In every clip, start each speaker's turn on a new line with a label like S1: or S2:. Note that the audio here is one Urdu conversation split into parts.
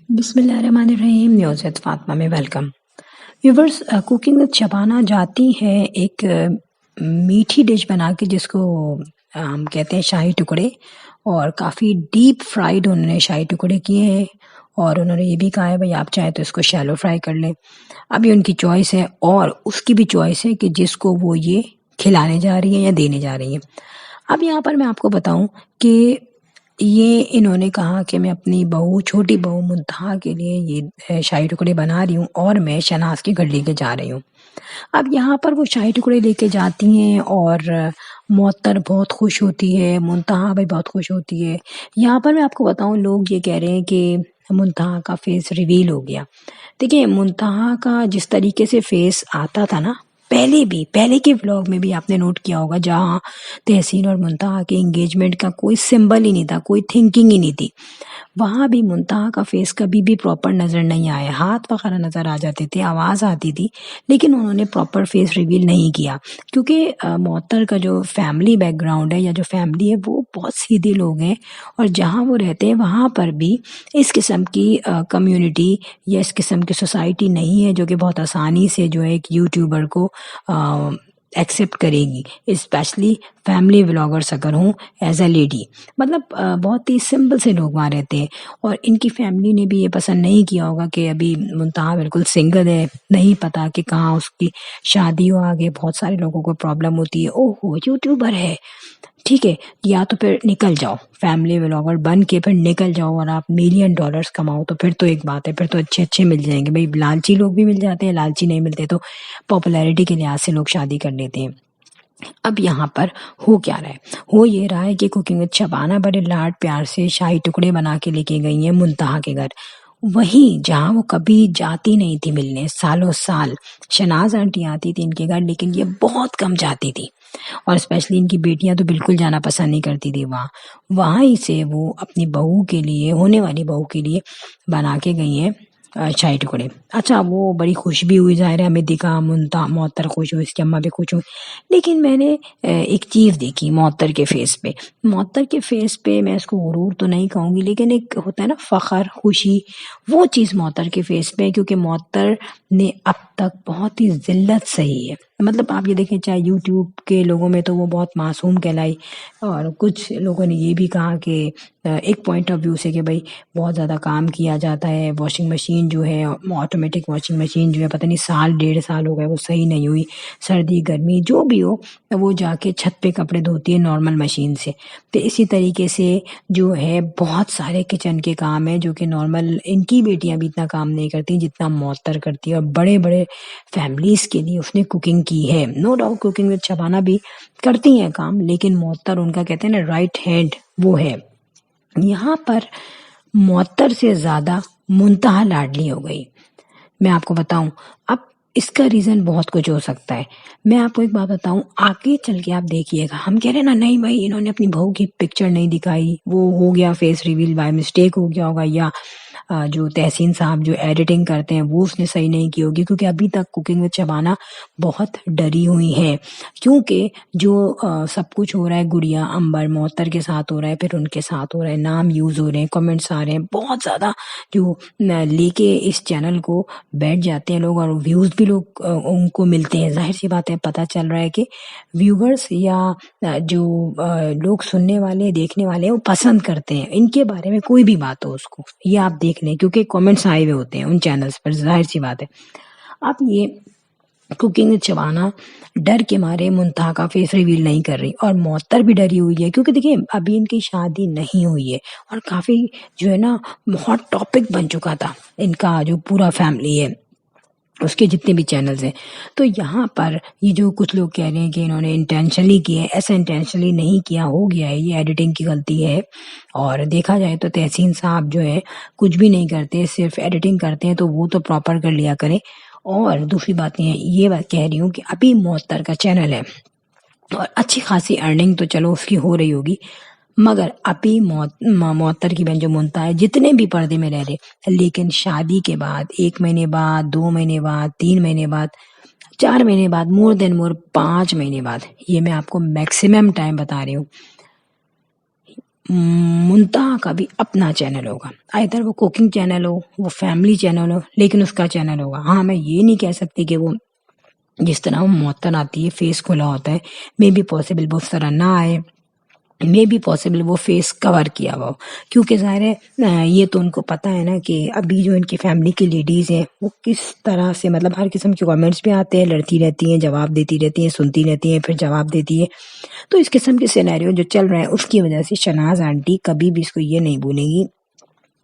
S1: بسم اللہ الرحمن الرحیم. نیوز وتھ فاطمہ میں welcome. Viewers, cooking with Shabana جاتی ہے ایک میٹھی ڈش بنا کے جس کو ہم کہتے ہیں شاہی ٹکڑے، اور کافی ڈیپ فرائیڈ انہوں نے شاہی ٹکڑے کیے ہیں، اور انہوں نے یہ بھی کہا ہے بھائی آپ چاہیں تو اس کو شیلو فرائی کر لیں. اب یہ ان کی چوائس ہے، اور اس کی بھی چوائس ہے کہ جس کو وہ یہ کھلانے جا رہی ہیں یا دینے جا رہی ہیں. اب یہاں پر میں آپ کو بتاؤں کہ یہ انہوں نے کہا کہ میں اپنی بہو، چھوٹی بہو منتہا کے لیے یہ شاہی ٹکڑے بنا رہی ہوں، اور میں شناز کے گھر لے کے جا رہی ہوں. اب یہاں پر وہ شاہی ٹکڑے لے کے جاتی ہیں، اور معطر بہت خوش ہوتی ہے، منتہا بھی بہت خوش ہوتی ہے. یہاں پر میں آپ کو بتاؤں، لوگ یہ کہہ رہے ہیں کہ منتہا کا فیس ریویل ہو گیا. دیکھیں، منتہا کا جس طریقے سے فیس آتا تھا نا، پہلے کے ولاگ میں بھی آپ نے نوٹ کیا ہوگا، جہاں تحسین اور منتہا کے انگیجمنٹ کا کوئی سمبل ہی نہیں تھا، کوئی تھنکنگ ہی نہیں تھی، وہاں بھی منتہا کا فیس کبھی بھی پراپر نظر نہیں آیا. ہاتھ وغیرہ نظر آ جاتے تھے، آواز آتی تھی، لیکن انہوں نے پراپر فیس ریویل نہیں کیا، کیونکہ معطر کا جو فیملی بیک گراؤنڈ ہے یا جو فیملی ہے وہ بہت سیدھے لوگ ہیں، اور جہاں وہ رہتے ہیں وہاں پر بھی اس قسم کی کمیونٹی یا اس قسم کی سوسائٹی نہیں ہے جو کہ بہت آسانی سے جو ہے ایک یوٹیوبر کو ایکسیپٹ کرے گی، اسپیشلی فیملی ولاگرس اگر ہوں ایز اے لیڈی. مطلب بہت ہی سمپل سے لوگ وہاں رہتے ہیں، اور ان کی فیملی نے بھی یہ پسند نہیں کیا ہوگا کہ ابھی منتہا بالکل سنگل ہے، نہیں پتا کہ کہاں اس کی شادی ہو. آگے بہت سارے لوگوں کو پرابلم ہوتی ہے، اوہ یوٹیوبر ہے، ٹھیک ہے، یا تو پھر نکل جاؤ فیملی ولاگر بن کے، پھر نکل جاؤ اور آپ $1,000,000 کماؤ، تو پھر تو ایک بات ہے، پھر تو اچھے مل جائیں گے. بھائی لالچی لوگ بھی مل جاتے ہیں، لالچی نہیں ملتے تو پاپولیرٹی کے لحاظ سے لوگ شادی کر لیتے ہیں. اب یہاں پر ہو کیا رہا ہے؟ ہو یہ رہا ہے کہ کوکنگ وتھ شبانہ بڑے لاڈ پیار سے شاہی ٹکڑے بنا کے لے کے گئی ہیں منتہا کے گھر، وہیں جہاں وہ کبھی جاتی نہیں تھی ملنے. سالوں سال شناز آنٹی آتی تھی ان کے گھر، لیکن یہ بہت کم جاتی تھی، اور اسپیشلی ان کی بیٹیاں تو بالکل جانا پسند نہیں کرتی تھی. وہاں ہی سے وہ اپنی بہو کے لیے، ہونے والی بہو کے لیے بنا کے گئی ہیں شاہی ٹکڑے. اچھا، وہ بڑی خوش بھی ہوئی، ظاہر ہے ہمیں دکھا، معطر خوش ہوئی، اس کی اماں بھی خوش ہوئی. لیکن میں نے ایک چیز دیکھی معطر کے فیس پہ میں اس کو غرور تو نہیں کہوں گی، لیکن ایک ہوتا ہے نا فخر، خوشی، وہ چیز معطر کے فیس پہ ہے، کیونکہ معطر نے اب تک بہت ہی ذلت سہی ہے. مطلب آپ یہ دیکھیں، چاہے یوٹیوب کے لوگوں میں تو وہ بہت معصوم کہلائی، اور کچھ لوگوں نے یہ بھی کہا کہ ایک پوائنٹ آف ویو سے کہ بھائی بہت زیادہ کام کیا جاتا ہے، واشنگ مشین جو ہے، آٹومیٹک واشنگ مشین جو ہے، پتہ نہیں 1.5 سال ہو گئے وہ صحیح نہیں ہوئی، سردی گرمی جو بھی ہو وہ جا کے چھت پہ کپڑے دھوتی ہے نارمل مشین سے. تو اسی طریقے سے جو ہے بہت سارے کچن کے کام ہیں جو کہ نارمل ان کی بیٹیاں بھی اتنا کام نہیں کرتی جتنا معطر کرتی ہے، اور بڑے بڑے فیملیز کے لیے اس نے کوکنگ کی ہے. No doubt cooking with Shabana بھی کرتی ہیں کام، لیکن معطر ان کا کہتے ہیں نا رائٹ ہینڈ وہ ہے. یہاں پر معطر سے زیادہ منتہا لاڈلی ہو گئی. میں آپ کو بتاؤں، اب اس کا ریزن بہت کچھ ہو سکتا ہے. میں آپ کو ایک بات بتاؤں، آگے چل کے آپ دیکھیے گا، ہم کہہ رہے ہیں نا نہیں بھائی انہوں نے اپنی بہو کی پکچر نہیں دکھائی، وہ ہو گیا فیس ریویل بائی مسٹیک ہو گیا ہوگا، یا جو تحسین صاحب جو ایڈیٹنگ کرتے ہیں وہ اس نے صحیح نہیں کی ہوگی، کیونکہ ابھی تک کوکنگ وتھ شبانہ بہت ڈری ہوئی ہے، کیونکہ جو سب کچھ ہو رہا ہے گڑیا امبر معطر کے ساتھ ہو رہا ہے، پھر ان کے ساتھ ہو رہا ہے، نام یوز ہو رہے ہیں، کمنٹس آ رہے ہیں بہت زیادہ، جو لے کے اس چینل کو بیٹھ جاتے ہیں لوگ، اور ویوز بھی لوگ ان کو ملتے ہیں. ظاہر سی بات ہے، پتہ چل رہا ہے کہ ویورز یا جو لوگ سننے والے دیکھنے والے ہیں وہ پسند کرتے ہیں ان کے بارے میں کوئی بھی بات ہو اس کو، یہ آپ دیکھ لیں، کیونکہ کامنٹس آئے ہوئے ہوتے ہیں ان چینلز پر. ظاہر سی بات ہے. اب یہ کوکنگ وتھ شبانہ ڈر کے مارے منتہا کا فیس ریویل نہیں کر رہی، اور معطر بھی ڈری ہوئی ہے، کیونکہ دیکھیں ابھی ان کی شادی نہیں ہوئی ہے، اور کافی جو ہے نا ہاٹ ٹاپک بن چکا تھا ان کا جو پورا فیملی ہے، اس کے جتنے بھی چینلز ہیں. تو یہاں پر یہ جو کچھ لوگ کہہ رہے ہیں کہ انہوں نے انٹینشنلی کیا ہے، ایسا انٹینشنلی نہیں کیا، ہو گیا ہے، یہ ایڈیٹنگ کی غلطی ہے. اور دیکھا جائے تو تحسین صاحب جو ہے کچھ بھی نہیں کرتے، صرف ایڈیٹنگ کرتے ہیں، تو وہ تو پراپر کر لیا کریں. اور دوسری بات یہ بات کہہ رہی ہوں کہ ابھی معطر کا چینل ہے، اور اچھی خاصی ارننگ تو چلو اس کی ہو رہی ہوگی، مگر ابھی معطر کی بہن جو منتہا ہے جتنے بھی پردے میں رہ رہے، لیکن شادی کے بعد 1 مہینے بعد، 2 مہینے بعد، 3 مہینے بعد، 4 مہینے بعد، مور دین مور 5 مہینے بعد، یہ میں آپ کو میکسیمم ٹائم بتا رہی ہوں، منتہا کا بھی اپنا چینل ہوگا، ادھر وہ کوکنگ چینل ہو، وہ فیملی چینل ہو، لیکن اس کا چینل ہوگا۔ ہاں میں یہ نہیں کہہ سکتی کہ وہ جس طرح وہ معطن آتی ہے فیس کھلا ہوتا ہے، مے بی پاسبل وہ اس طرح نہ آئے، مے بی پاسبل وہ فیس کور کیا ہوا ہو، کیونکہ ظاہر ہے یہ تو ان کو پتہ ہے نا کہ ابھی جو ان کی فیملی کی لیڈیز ہیں وہ کس طرح سے، مطلب ہر قسم کے کامنٹس بھی آتے ہیں، لڑتی رہتی ہیں، جواب دیتی رہتی ہیں، سنتی رہتی ہیں، پھر جواب دیتی ہے۔ تو اس قسم کے سینیریو جو چل رہے ہیں اس کی وجہ سے شہناز آنٹی کبھی بھی اس کو یہ نہیں بولیں گی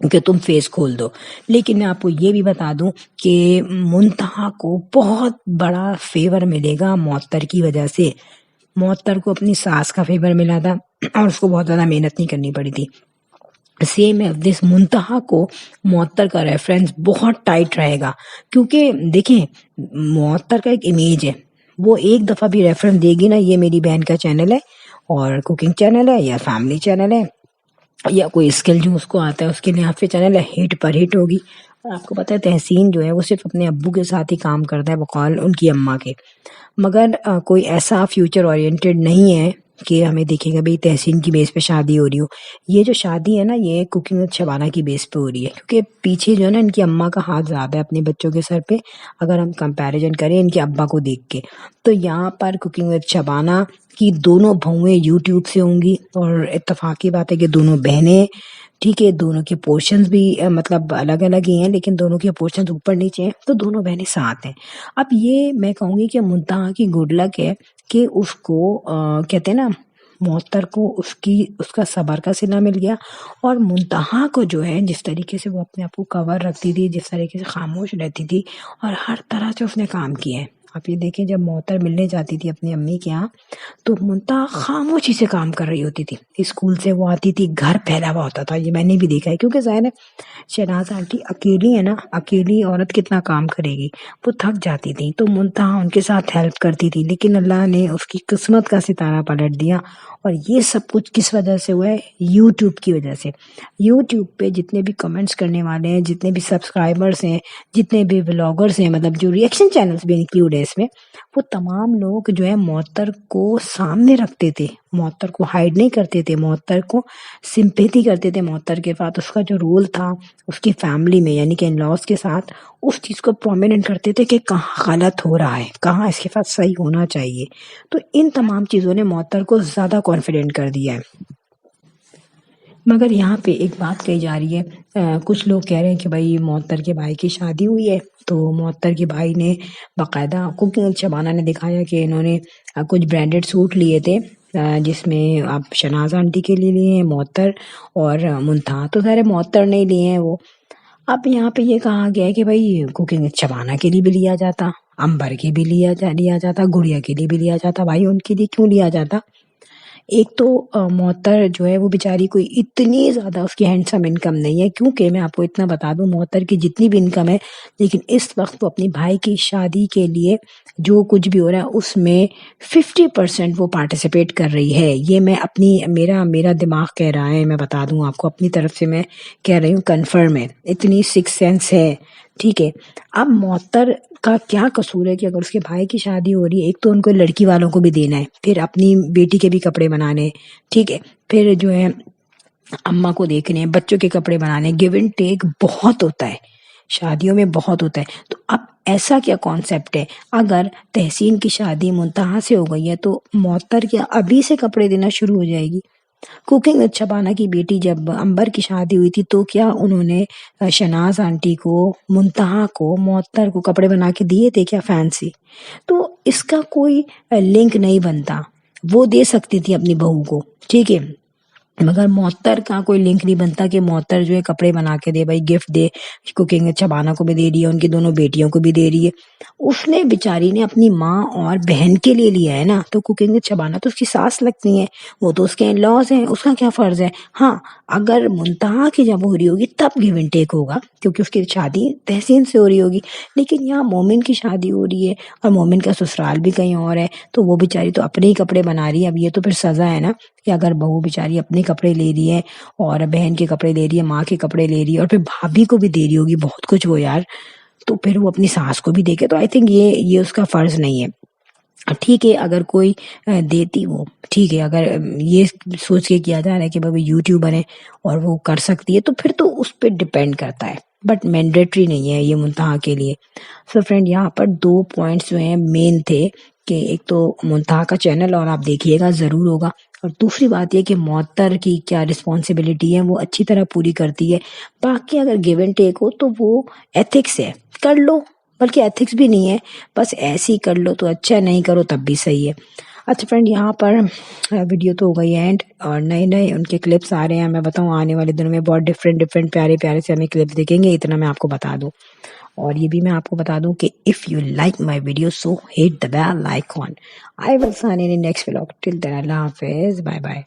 S1: کہ تم فیس کھول دو۔ لیکن میں آپ کو یہ بھی بتا دوں کہ منتہا کو بہت بڑا فیور ملے گا معطر کی وجہ سے۔ معطر کو اپنی ساس کا فیور ملا تھا اور اس کو بہت زیادہ محنت نہیں کرنی پڑی تھی۔ سیم ہے دس، منتہا کو معطر کا ریفرنس بہت ٹائٹ رہے گا، کیونکہ دیکھیں معطر کا ایک امیج ہے، وہ ایک دفعہ بھی ریفرنس دے گی نا یہ میری بہن کا چینل ہے اور کوکنگ چینل ہے یا فیملی چینل ہے یا کوئی اسکل جو اس کو آتا ہے اس کے لیے آپ کے چینل ہے، ہٹ پر ہٹ ہوگی۔ اور آپ کو پتہ ہے تحسین جو ہے وہ صرف اپنے ابو کے ساتھ ہی کام کرتا ہے بقول ان کی اماں کے، مگر کوئی ایسا فیوچر اورینٹڈ نہیں ہے کہ ہمیں دیکھیں گے بھئی تحسین کی بیس پہ شادی ہو رہی ہو۔ یہ جو شادی ہے نا یہ کوکنگ وتھ شبانہ کی بیس پہ ہو رہی ہے، کیونکہ پیچھے جو ہے نا ان کی اماں کا ہاتھ زیادہ ہے اپنے بچوں کے سر پہ، اگر ہم کمپیریزن کریں ان کے ابا کو دیکھ کے۔ تو یہاں پر کوکنگ وتھ شبانہ کی دونوں بہویں یوٹیوب سے ہوں گی، اور اتفاقی بات ہے کہ دونوں بہنیں، ٹھیک ہے، دونوں کے پورشنز بھی مطلب الگ الگ ہی ہیں لیکن دونوں کے پورشنز اوپر نیچے ہیں، تو دونوں بہنیں ساتھ ہیں۔ اب یہ میں کہوں گی کہ منتہا کی گڈ لک ہے کہ اس کو کہتے ہیں نا معطر کو اس کا صبر کا صلہ مل گیا، اور منتہا کو جو ہے جس طریقے سے وہ اپنے آپ کو کور رکھتی تھی، جس طریقے سے خاموش رہتی تھی، اور ہر طرح سے اس نے کام کیا ہے۔ آپ یہ دیکھیں جب معطر ملنے جاتی تھی اپنی امی کے ہاں تو منتہا خاموشی سے کام کر رہی ہوتی تھی، اسکول سے وہ آتی تھی گھر پھیلا ہوا ہوتا تھا، یہ میں نے بھی دیکھا ہے، کیونکہ ظاہر ہے شہناز آنٹی اکیلی ہے نا، اکیلی عورت کتنا کام کرے گی، وہ تھک جاتی تھی، تو منتہا ان کے ساتھ ہیلپ کرتی تھی، لیکن اللہ نے اس کی قسمت کا ستارہ پلٹ دیا، اور یہ سب کچھ کس وجہ سے ہوا ہے؟ یوٹیوب کی وجہ سے۔ یوٹیوب پہ جتنے بھی کمنٹس کرنے والے ہیں، جتنے بھی سبسکرائبرز ہیں، جتنے بھی ولاگرز ہیں، مطلب جو ریئیکشن چینلز بھی انکلوڈ ہے اس میں، وہ تمام لوگ جو ہے معطر کو سامنے رکھتے تھے، معطر کو ہائیڈ نہیں کرتے تھے، معطر کو سمپیتھی کرتے تھے، معطر کے ساتھ اس کا جو رول تھا اس کی فیملی میں یعنی کہ ان لاز کے ساتھ، اس چیز کو پرومیننٹ کرتے تھے کہ کہاں غلط ہو رہا ہے، کہاں اس کے ساتھ صحیح ہونا چاہیے۔ تو ان تمام چیزوں نے معطر کو زیادہ کانفیڈنٹ کر دیا ہے۔ مگر یہاں پہ ایک بات کہی جا رہی ہے، کچھ لوگ کہہ رہے ہیں کہ بھائی معطر کے بھائی کی شادی ہوئی ہے تو معطر کے بھائی نے باقاعدہ کوکنگ شبانہ نے دکھایا کہ انہوں نے کچھ برانڈڈ سوٹ لیے تھے، جس میں آپ شہناز آنٹی کے لیے لیے ہیں معطر اور منتہا، تو ظاہر معطر نہیں لیے ہیں وہ۔ اب یہاں پہ یہ کہا گیا ہے کہ بھائی کوکنگ شبانہ کے لیے بھی لیا جاتا، امبر کے بھی لیا جاتا، گڑیا کے لیے بھی لیا جاتا، بھائی ان کے لیے کیوں لیا جاتا؟ ایک تو معطر جو ہے وہ بیچاری کوئی اتنی زیادہ اس کی ہینڈسم انکم نہیں ہے، کیونکہ میں آپ کو اتنا بتا دوں معطر کی جتنی بھی انکم ہے، لیکن اس وقت وہ اپنی بھائی کی شادی کے لیے جو کچھ بھی ہو رہا ہے اس میں 50% وہ پارٹیسپیٹ کر رہی ہے۔ یہ میں میرا دماغ کہہ رہا ہے، میں بتا دوں آپ کو اپنی طرف سے، میں کہہ رہی ہوں کنفرم ہے، اتنی سکس سینس ہے، ٹھیک ہے۔ اب معطر کا کیا قصور ہے کہ اگر اس کے بھائی کی شادی ہو رہی ہے، ایک تو ان کو لڑکی والوں کو بھی دینا ہے، پھر اپنی بیٹی کے بھی کپڑے بنانے، ٹھیک ہے، پھر جو ہے اماں کو دیکھنے، بچوں کے کپڑے بنانے، گیو اینڈ ٹیک بہت ہوتا ہے شادیوں میں، بہت ہوتا ہے۔ تو اب ایسا کیا کانسیپٹ ہے؟ اگر تحسین کی شادی منتہا سے ہو گئی ہے تو معطر کیا ابھی سے کپڑے دینا شروع ہو جائے گی؟ کوکنگ وتھ شبانہ کی بیٹی جب امبر کی شادی ہوئی تھی تو کیا انہوں نے شہناز آنٹی کو، منتہا کو، معطر کو کپڑے بنا کے دیے تھے کیا فینسی؟ تو اس کا کوئی لنک نہیں بنتا، وہ دے سکتی تھی اپنی بہو کو، ٹھیک ہے، مگر معطر کا کوئی لنک نہیں بنتا کہ معطر جو ہے کپڑے بنا کے دے، بھائی گفٹ دے، کوکنگ شبانہ کو بھی دے رہی ہے، ان کی دونوں بیٹیوں کو بھی دے رہی ہے، اس نے بیچاری نے اپنی ماں اور بہن کے لیے لیا ہے نا، تو کوکنگ شبانہ تو اس کی ساس لگتی ہیں، وہ تو اس کے ان لاز ہیں، اس کا کیا فرض ہے؟ ہاں اگر منتہا کی جب ہو رہی ہوگی تب گیو اینڈ ٹیک ہوگا، کیونکہ اس کی شادی تحسین سے ہو رہی ہوگی، لیکن یہاں مومن کی شادی ہو رہی ہے اور مومن کا سسرال بھی کہیں اور ہے، تو وہ بیچاری تو اپنے ہی کپڑے بنا رہی ہے۔ اب یہ تو پھر سزا ہے نا کہ اگر بہو بیچاری اپنے کپڑے لے رہی ہے اور بہن کے کپڑے لے رہی ہے، ماں کے کپڑے لے رہی ہے، اور پھر بھابھی کو بھی دے رہی ہوگی بہت کچھ وہ یار، تو پھر وہ اپنی ساس کو بھی دے کے، تو آئی تھنک یہ اس کا فرض نہیں ہے۔ ٹھیک ہے اگر کوئی دیتی وہ ٹھیک ہے، اگر یہ سوچ کے کیا جا رہا ہے کہ بھائی یوٹیوبر ہے اور وہ کر سکتی ہے تو پھر تو اس پہ ڈپینڈ کرتا ہے، بٹ مینڈیٹری نہیں ہے یہ منتہا کے لیے۔ سو فرینڈ یہاں پر 2 پوائنٹس جو ہیں مین تھے کہ ایک تو منتہا کا چینل اور آپ دیکھیے گا ضرور ہوگا، اور دوسری بات یہ کہ معطر کی کیا رسپانسبلٹی ہے وہ اچھی طرح پوری کرتی ہے۔ باقی اگر گیو اینڈ ٹیک ہو تو وہ ایتھکس ہے، کر لو، بلکہ ایتھکس بھی نہیں ہے، بس ایسے ہی کر لو تو اچھا، نہیں کرو تب بھی صحیح ہے۔ اچھا فرینڈ یہاں پر ویڈیو تو ہو گئی اینڈ، اور نئے نئے ان کے کلپس آ رہے ہیں، میں بتاؤں آنے والے دنوں میں بہت ڈفرینٹ پیارے پیارے سے ہمیں کلپس دیکھیں گے، اتنا میں آپ کو بتا دوں۔ اور یہ بھی میں آپ کو بتا دوں کہ if you like my video so hit the bell icon. I will see in next vlog, till then اللہ حافظ، بائے بائے۔